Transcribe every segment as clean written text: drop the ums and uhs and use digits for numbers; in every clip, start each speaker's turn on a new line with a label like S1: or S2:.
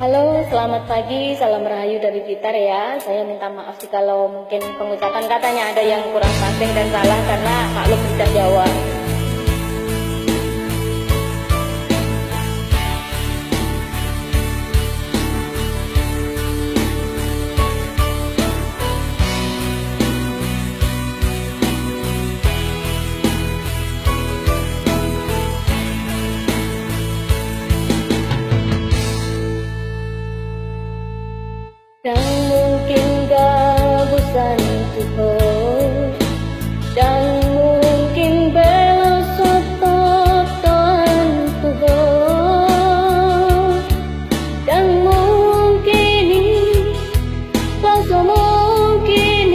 S1: Halo, selamat pagi, salam rahayu dari Blitar ya. Saya minta maaf sih kalau mungkin pengucapan katanya ada yang kurang fasih dan salah karena maklum lidah Jawa. Dan mungkin gak bosan Tuhan, dan mungkin belum sototan Tuhan, dan mungkin langsung mungkin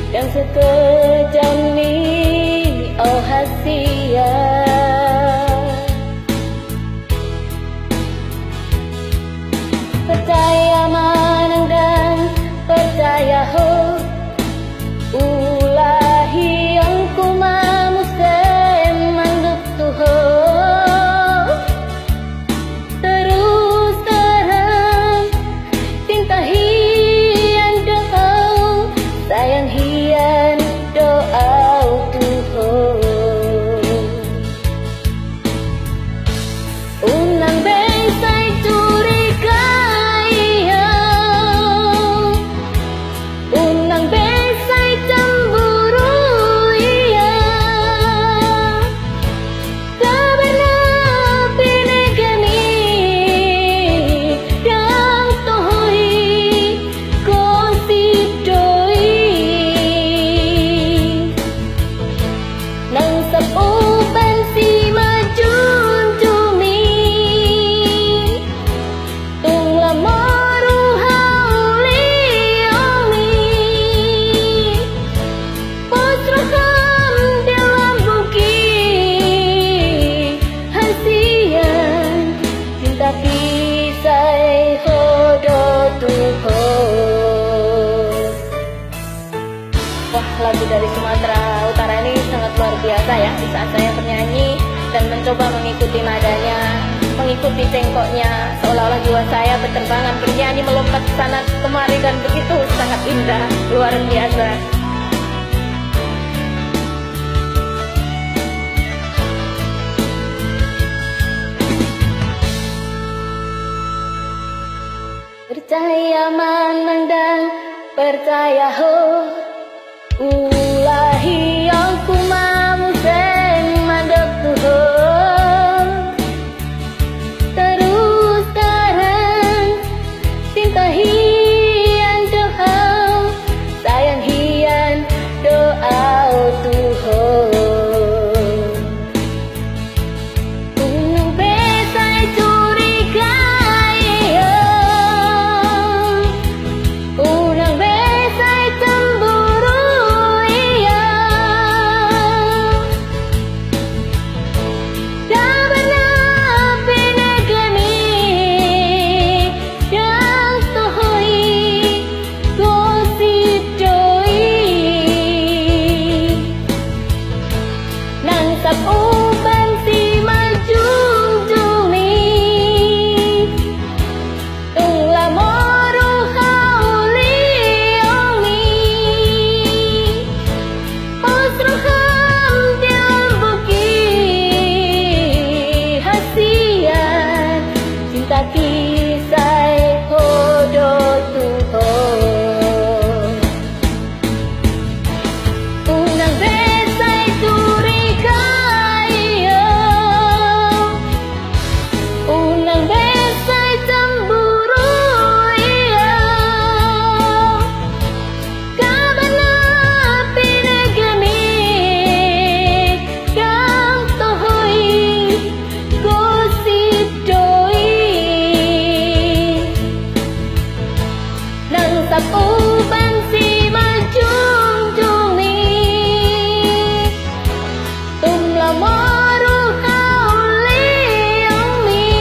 S1: dan sekejam ini oh hasia. Percaya manang dan percaya ho, ulahi yang ku mamu semanduk tuho. Terus terang cinta hian doa, sayang hian doa tuho. Unang besai curiga, wah, lagu dari Sumatera Utara ini sangat luar biasa ya. Di saat saya bernyanyi dan mencoba mengikuti nadanya, mengikuti cengkoknya, seolah-olah jiwa saya berterbangan bernyanyi melompat sana kemari dan begitu sangat indah, luar biasa. Percaya manang dan percaya ho, ulahi yang ku mamu semanduk Tuhan. Terus terang cinta hian doa, sayang hian doa Tuhan. Unang besai curiga, unang besai cemburu, uban si majung ni tung la moru hauli oni osroham diam buki hasian cinta kisah hodo Tuhan. Unang besai curiga, unang besai cemburu, kabana pinagami kang tohoy gosip doi nang sapuban si majung ni tumla moru hauli oni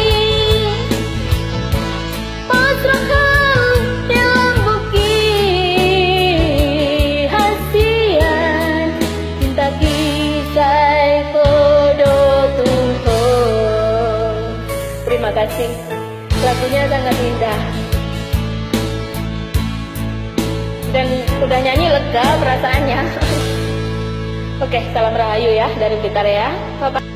S1: pasrahkan dalam buki hasian cinta kisah kodo Tuhan. Terima kasih. Lagunya sangat indah. Dan udah nyanyi lega perasaannya. Oke, salam rahayu ya dari Blitar ya. Bye-bye.